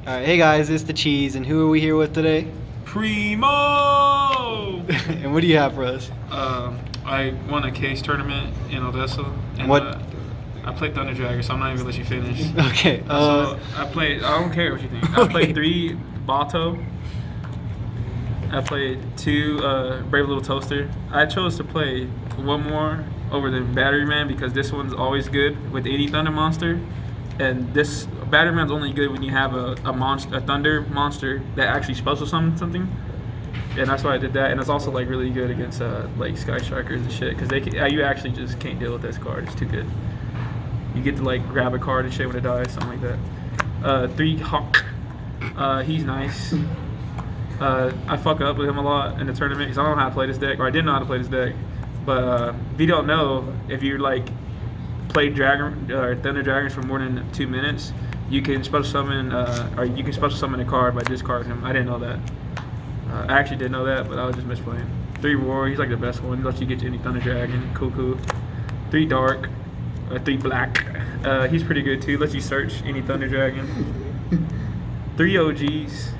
Alright, hey guys, it's the Cheese, and who are we here with today? Primo! And what do you have for us? I won a case tournament in Odessa, and What? I played Thunder Dragger, so I'm not even gonna let you finish. Okay. So I played. I don't care what you think. I played 3 Bato. I played 2 Brave Little Toaster. I chose to play one more over the Battery Man because this one's always good with any Thunder monster, and this Battery Man's only good when you have a Thunder monster that actually special summons something. And that's why I did that, and it's also like really good against like Sky Strikers and shit, because you actually just can't deal with this card. It's too good. You get to like grab a card and shit when it dies, something like that. 3 Hawk. He's nice. I fuck up with him a lot in the tournament because I don't know how to play this deck, or I didn't know how to play this deck. But if you don't know, if you like play Dragon or Thunder Dragons for more than 2 minutes, you can special summon, or you can special summon a card by discarding him. I didn't know that. I actually did know that, but I was just misplaying. 3 Roar, he's like the best one. He lets you get to any Thunder Dragon. Cool. 3 Dark, 3 Black. He's pretty good too. Lets you search any Thunder Dragon. 3 OGs.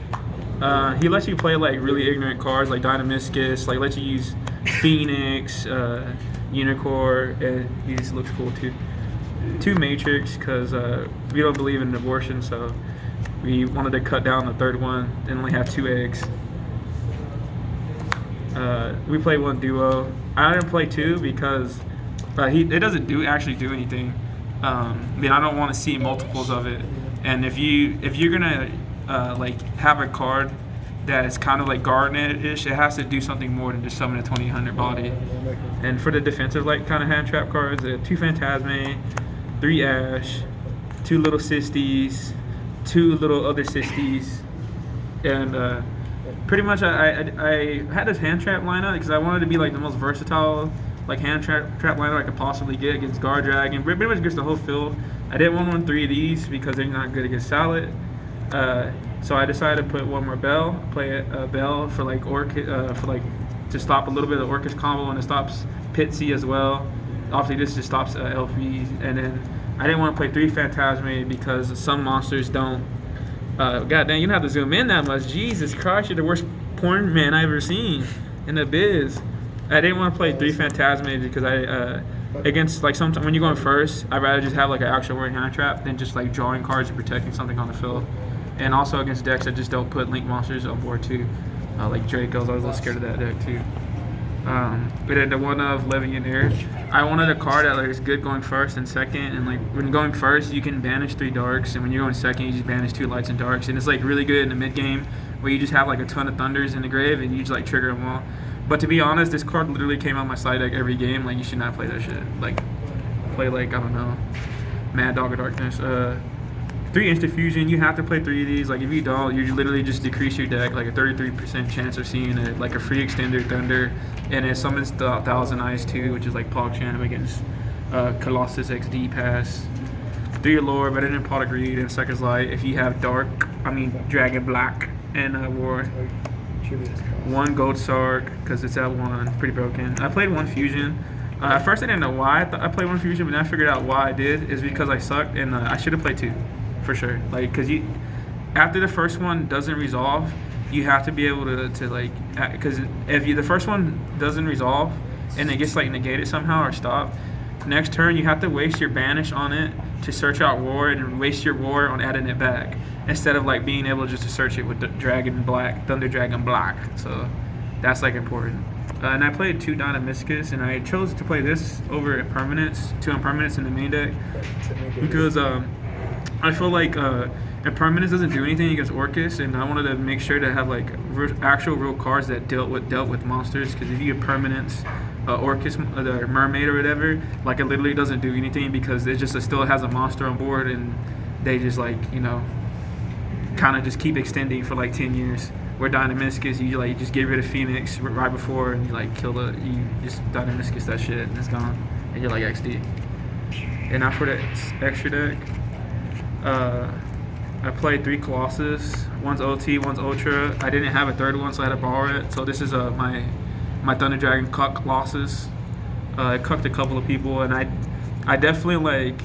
He lets you play like really ignorant cards like Dynamiscus. Like lets you use Phoenix, Unicorn, and he just looks cool too. 2 Matrix, because we don't believe in abortion, so we wanted to cut down the 3rd one and only have 2 eggs. We play 1 Duo. I didn't play 2 because it doesn't actually do anything. I mean, I don't want to see multiples of it. And if you're gonna like have a card that is kind of like Garnet-ish, it has to do something more than just summon a 2000 body. And for the defensive like kind of hand trap cards, 2 Phantasme, 3 Ash, 2 little Sistis, 2 little other Sistis, and pretty much I had this hand trap lineup because I wanted to be like the most versatile like hand trap lineup I could possibly get against Guard Dragon, pretty much against the whole field. I didn't want 3 of these because they're not good against Salad. So I decided to put 1 more Bell, play a Bell for like for like to stop a little bit of Orcus combo, and it stops Pitsy as well. Obviously this just stops LP, and then I didn't want to play 3 Phantasme because some monsters don't. God dang, you don't have to zoom in that much. Jesus Christ, you're the worst porn man I've ever seen in the biz. I didn't want to play 3 Phantasme because against like sometimes when you're going first, I'd rather just have like an actual word hand trap than just like drawing cards and protecting something on the field. And also against decks that just don't put link monsters on board too, like Dracos. I was a little scared of that deck too. But then the one of Legionnaire, I wanted a card that like, is good going first and second, and like when going first you can banish 3 darks, and when you're going second you just banish 2 lights and darks, and it's like really good in the mid game where you just have like a ton of thunders in the grave and you just like trigger them all. But to be honest, this card literally came out my side deck every game. Like you should not play that shit. Like play like I don't know, Mad Dog of Darkness. 3 Instant Fusion, you have to play 3 of these. Like if you don't, you literally just decrease your deck like a 33% chance of seeing it, like a free extender Thunder, and it summons the 1000 Eyes too, which is like PogChamp against Colossus XD Pass. 3 Allure, Better than Pot of Greed, and Sucker's Light. If you have Dragon Black and War. 1 Gold Sark, because it's at 1, pretty broken. I played 1 Fusion. At first I didn't know why I played 1 Fusion, but then I figured out why I did is because I sucked, and I should have played 2. For sure, like, cause after the first one doesn't resolve, you have to be able to like, cause if the first one doesn't resolve and it gets like negated somehow or stopped, next turn you have to waste your banish on it to search out War and waste your War on adding it back instead of like being able just to search it with the Thunder Dragon Black. So that's like important. And I played 2 Dynamiscus, and I chose to play this over Impermanence, 2 Impermanence in the main deck because I feel like Impermanence doesn't do anything against Orcus, and I wanted to make sure to have like actual real cards that dealt with monsters. Because if you get Permanence, Orcus, the Mermaid or whatever, like it literally doesn't do anything because it still has a monster on board, and they just like kind of just keep extending for like 10 years. Where Dynamiscus, you just get rid of Phoenix right before, and you like you just Dynamiscus that shit, and it's gone, and you're like XD. And now for the extra deck. I played 3 Colossus, 1's OT, 1's Ultra. I didn't have a 3rd one, so I had to borrow it. So this is my Thunder Dragon Cuck Colossus. I cucked a couple of people, and I definitely like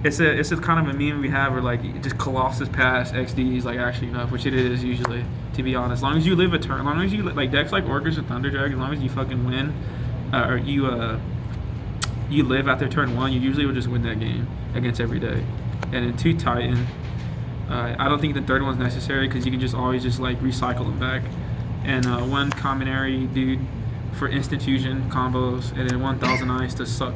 it's a kind of a meme we have where like just Colossus pass XD is like actually enough, which it is usually, to be honest. As long as you live a turn, as long as you like decks like Orcus and Thunderdrag, as long as you fucking win, or you live after turn 1, you usually will just win that game against every deck. And then 2 Titan. I don't think the third one's necessary because you can just always just like recycle them back. And 1 Combinary dude for instant fusion combos, and then 1,000 eyes to suck.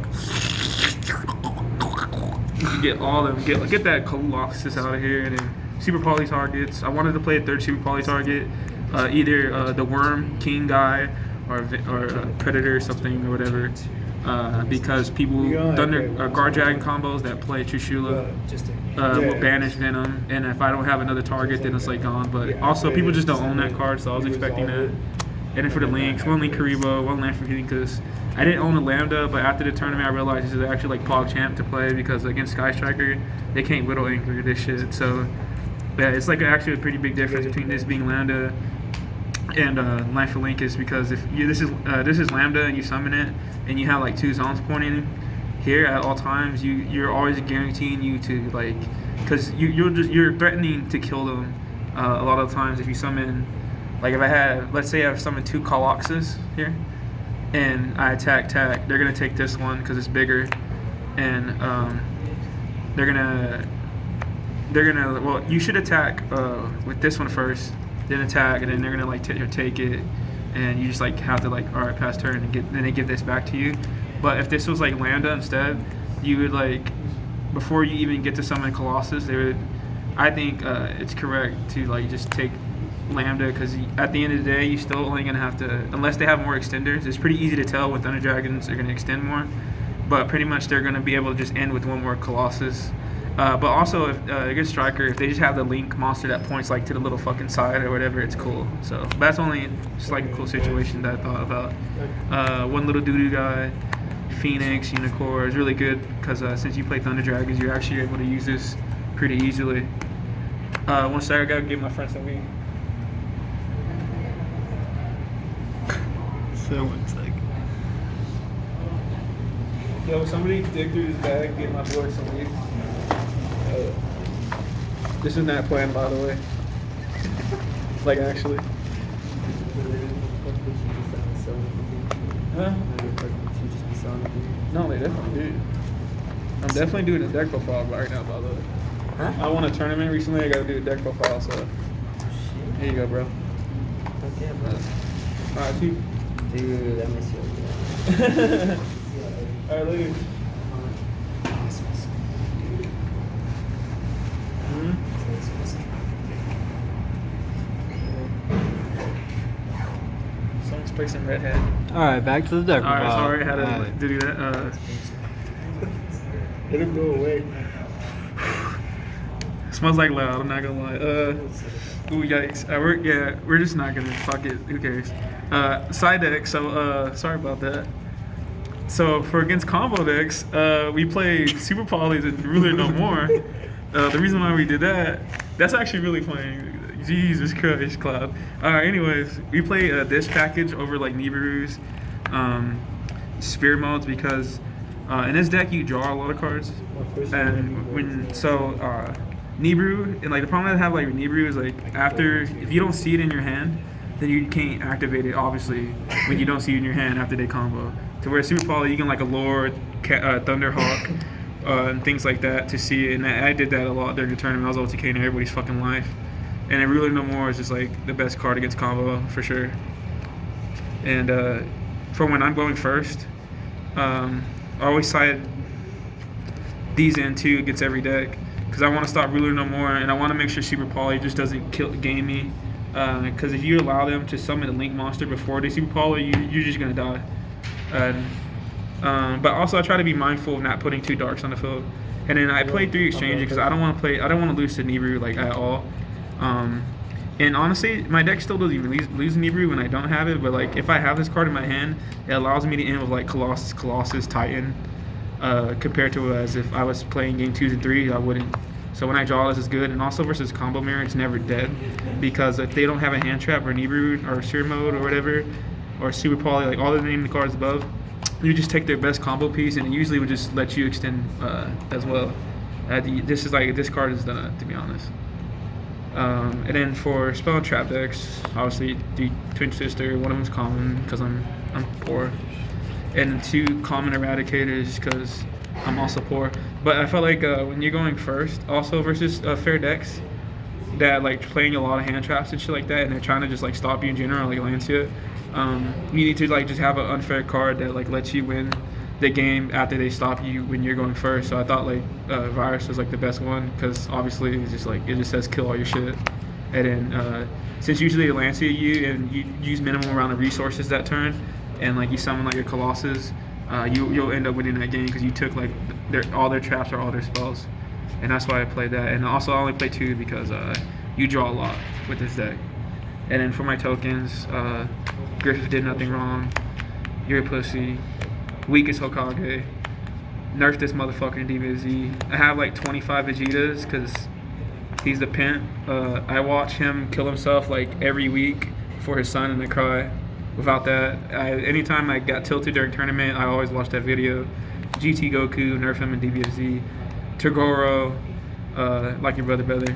You can get all of them. Get that Colossus out of here, and then super poly targets. I wanted to play a 3rd super poly target, either the Worm King guy or Predator or something or whatever. Because people Thunder Guard Dragon combos that play Trishula will banish Venom, and if I don't have another target, then it's like gone. But also, people just don't own that card, so I was expecting that. And then for the links, 1 Link Karibo, 1 Land for King, because I didn't own a Lambda, but after the tournament, I realized this is actually like PogChamp to play because against Sky Striker, they can't Widow Anchor this shit. So yeah, it's like actually a pretty big difference between this being Lambda and Land for Link is because if you, this is Lambda and you summon it and you have like 2 zones pointing here at all times, you're always guaranteeing you to like, because you're threatening to kill them a lot of times if you summon. Like if I had, let's say I've summoned 2 colossus here, and I attack, they're gonna take this one because it's bigger, and they're gonna. Well, you should attack with this one first, then attack, and then they're gonna like take it, and you just like have to like, all right, pass turn, and then they give this back to you. But if this was like Lambda instead, you would like, before you even get to summon colossus, they would. I think it's correct to like just take Lambda, because at the end of the day, you're still only going to have to, unless they have more extenders, it's pretty easy to tell with Thunder Dragons they're going to extend more, but pretty much they're going to be able to just end with 1 more Colossus. But also, if against Striker, if they just have the Link monster that points like to the little fucking side or whatever, it's cool. So but that's only just like a cool situation that I thought about. 1 little doo-doo guy, Phoenix, Unicorn is really good because since you play Thunder Dragons, you're actually able to use this pretty easily. 1 second, I gotta give my friend some weed. So 1 sec. Yo, somebody dig through his bag and get my boy some weed. This is not planned, by the way. Like, actually. Huh? No, they definitely do. I'm definitely doing a deck profile right now, by the way. Huh? I won a tournament recently. I gotta do a deck profile, so. Here you go, bro. Okay, bro. Alright, see. Dude, I miss you. Alright, leave. Someone's placing redhead. Alright, back to the deck Alright, profile. sorry, I had to Alright. do that. It'll go away. Smells like loud, I'm not gonna lie. Ooh, yikes. We're just not gonna, fuck it, who cares. Side deck, so sorry about that. So for against combo decks, we played Super Polys and Ruler No More. The reason why we did that, that's actually really funny. Jesus Christ, Cloud. Anyways, we play this package over like Nibiru's Sphere modes because in this deck you draw a lot of cards. And Nibiru, and like the problem I have like with Nibiru is like if you don't see it in your hand, then you can't activate it obviously when you don't see it in your hand after they combo. To where Super Poly, you can like a Lord, Thunderhawk, and things like that to see it. And I did that a lot during the tournament. I was OTKing everybody's fucking life. And then Ruler No More is just like the best card against combo for sure. And for when I'm going first, I always side these in too against every deck. Because I want to stop Ruler No More, and I want to make sure Super Poly just doesn't game me. Because if you allow them to summon a Link monster before they Super Poly, you're just gonna die. But also I try to be mindful of not putting 2 darks on the field. And then I play 3 exchanges because I don't want to lose to Nibiru like at all. And honestly, my deck still doesn't even lose Nibiru when I don't have it. But like if I have this card in my hand, it allows me to end with like Colossus, Titan. Compared to as if I was playing game 2s and 3s, I wouldn't. So when I draw this is good, and also versus combo mirror, it's never dead, because if they don't have a hand trap or Nibiru or Sphere mode or whatever, or Super Poly, like all the name the cards above, you just take their best combo piece, and it usually would just let you extend as well. This card is done, to be honest. And then for spell and trap decks, obviously the Twin Sister, one of them's common because I'm poor, and 2 common eradicators because I'm also poor. But I felt like when you're going first, also versus fair decks that like playing a lot of hand traps and shit like that, and they're trying to just like stop you in general, like Lancia, you need to like just have an unfair card that like lets you win the game after they stop you when you're going first. So I thought like Virus was like the best one because obviously it's just like it just says kill all your shit, and then since usually they Lancia you and you use minimum amount of resources that turn, and like you summon like your colossus, you'll end up winning that game because you took like all their traps or all their spells, and that's why I played that. And also I only play 2 because you draw a lot with this deck. And then for my tokens, Griffith did nothing wrong. You're a pussy. Weakest Hokage. Nerf this motherfucker in DBZ. I have like 25 Vegetas because he's the pimp. I watch him kill himself like every week for his son and I cry. Without that, anytime I got tilted during tournament, I always watched that video. GT Goku, nerf him in DBZ. Togoro, like your brother.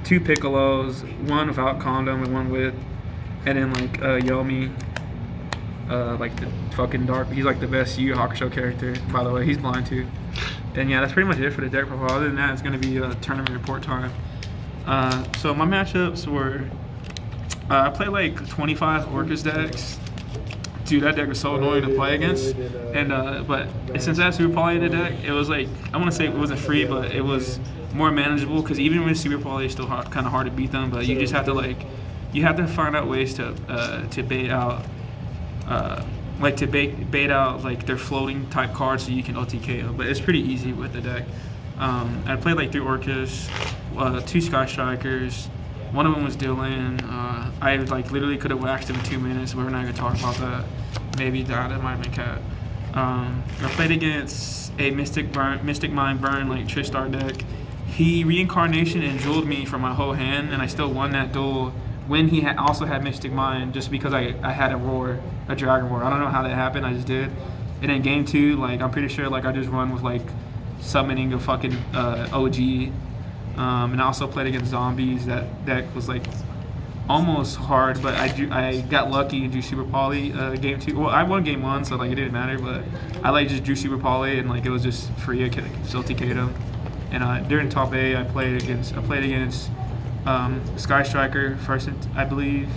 2 Piccolos, 1 without condom and 1 with. And then like Yomi. Like the fucking dark. He's like the best Yu Yu Hakusho character, by the way. He's blind too. And yeah, that's pretty much it for the deck profile. Other than that, it's gonna be tournament report time. So my matchups were I played like 25 Orcus decks. Dude, that deck was so annoying to play against. And but since I had Super Poly in the deck, it was like I want to say it wasn't free, but it was more manageable because even with Super Poly, it's still kind of hard to beat them. But you just have to like you have to find out ways to bait out. Bait out like their floating type cards so you can OTK them, but it's pretty easy with the deck. I played like 3 Orcus, 2 Sky Strikers, one of them was Dylan. I like literally could have waxed him in 2 minutes. We're not gonna talk about that. Maybe that might have been Cat. I played against a Mystic Mind Burn like Tristar deck. He reincarnation and jeweled me for my whole hand, and I still won that duel. When he also had Mystic Mind, just because I had a Dragon Roar. I don't know how that happened, I just did. And then game 2, like I'm pretty sure like I just run with like summoning a fucking OG. And I also played against zombies. That deck was like almost hard, but I got lucky and drew Super Poly game 2. Well, I won game 1, so like it didn't matter, but I like just drew Super Poly and like it was just free. I could still TK'd him. And during top A, I played against Sky Striker first, I believe.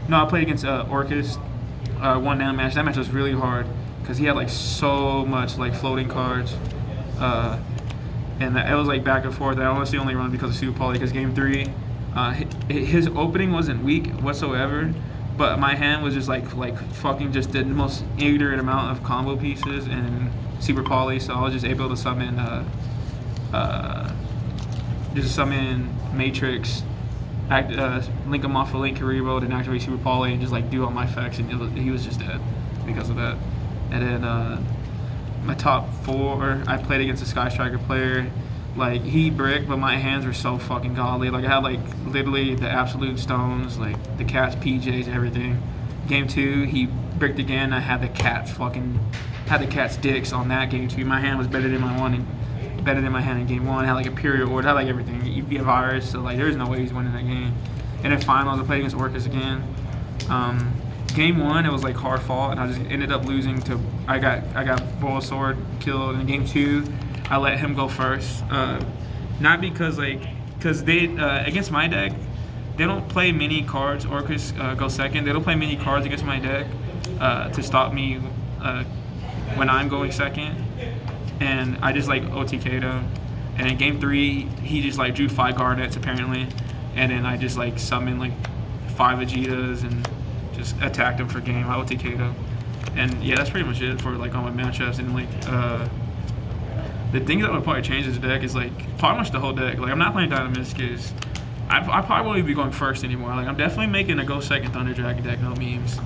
No, I played against Orcus. Won that match. That match was really hard because he had like so much like floating cards, and it was like back and forth. I honestly only run because of Super Poly because game 3, his opening wasn't weak whatsoever, but my hand was just like fucking just the most ignorant amount of combo pieces and Super Poly, so I was just able to summon Matrix, link him off of Link Karibo, then activate Super Poly and just like do all my effects, and he was just dead because of that. And then my top 4, I played against a Sky Striker player. Like he bricked, but my hands were so fucking godly. Like I had like literally the absolute stones, like the cat's PJs, everything. Game 2, he bricked again. I had the cat's dicks on that game 2. My hand was better than my hand in game 1. I had like a period order, I had like everything. EV virus, so like there's no way he's winning that game. And then finals, I played against Orcus again. Game 1, it was like hard fought, and I just ended up losing to. I got Bulbasaur killed. In game 2, I let him go first. Not because they against my deck, they don't play many cards. Orcus go second. They don't play many cards against my deck to stop me when I'm going second. And I just like OTK'd him. And in game 3, he just like drew 5 Garnets apparently, and then I just like summoned like 5 Vegetas and just attacked him for game. I OTK'd him. And yeah, that's pretty much it for like all my matchups. And like the thing that would probably change this deck is like pretty much the whole deck. Like I'm not playing Dynamism because I probably won't even be going first anymore. Like I'm definitely making a go second Thunder Dragon deck, no memes,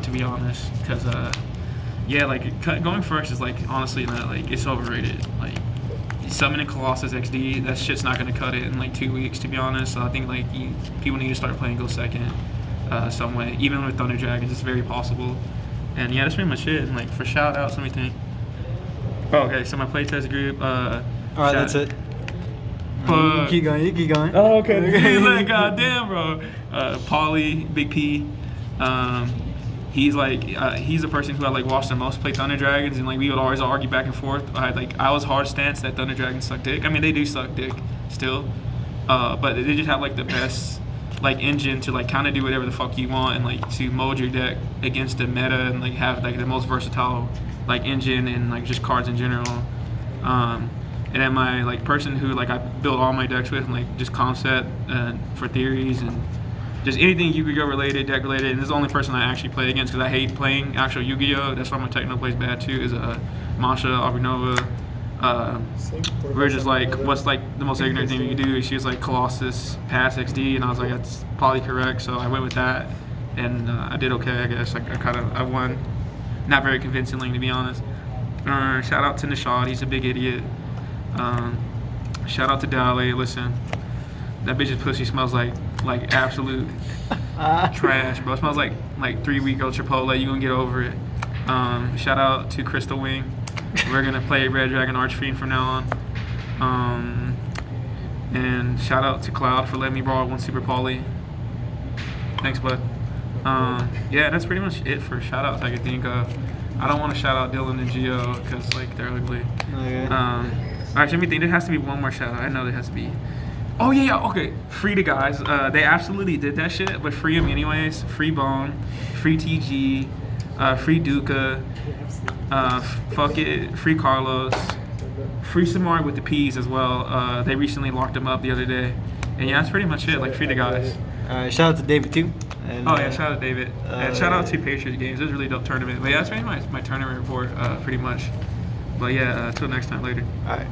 to be honest. Because yeah, like going first is like honestly not like it's overrated. Like summoning Colossus XD, that shit's not gonna cut it in like 2 weeks, to be honest. So I think like people need to start playing go second some way. Even with Thunder Dragons, it's very possible. And yeah, that's pretty much it. And like for shout outs, let me think. Oh, okay, so my playtest group. Alright, that's it. Fuck. Keep going. You keep going. Oh, okay. He's like, goddamn, bro. Paulie, Big P. He's like, he's the person who I like watched the most play Thunder Dragons, and like we would always argue back and forth. I was hard stance that Thunder Dragons suck dick. I mean, they do suck dick still, but they just have like the best like engine to like kind of do whatever the fuck you want and like to mold your deck against the meta and like have like the most versatile like engine and like just cards in general. And then my like person who like I build all my decks with and like just comp set for theories and just anything Yu-Gi-Oh related, deck related. And this is the only person I actually play against because I hate playing actual Yu-Gi-Oh. That's why my techno plays bad too. Is Masha Abrinova. We're just like, what's like the most ignorant thing you can do? She was like Colossus Pass XD, and I was like, that's probably correct. So I went with that, and I did okay, I guess. Like I won, not very convincingly to be honest. Shout out to Nishad, he's a big idiot. Shout out to Dali. Listen, that bitch's pussy smells like absolute trash, bro. It smells like 3-week-old Chipotle. You gonna get over it. Shout out to Crystal Wing. We're gonna play Red Dragon Archfiend from now on. And shout out to Cloud for letting me borrow one Super Poly. Thanks, bud. Yeah, that's pretty much it for shout outs I can think of. I don't want to shout out Dylan and Gio because like they're ugly. Okay. Alright, let me think. There has to be one more shout out. I know there has to be. Oh yeah, okay. Free the guys. They absolutely did that shit, but free them anyways. Free Bone, free TG, free Duca. Fuck it, free Carlos, free Samari with the P's as well. They recently locked him up the other day, and yeah, that's pretty much it. Like free the guys. Alright, shout out to David too. And, Oh yeah, shout out to David, and shout out to Patriots games. It was a really dope tournament. But yeah, that's pretty much my tournament report, pretty much. But yeah, till next time, later. Alright.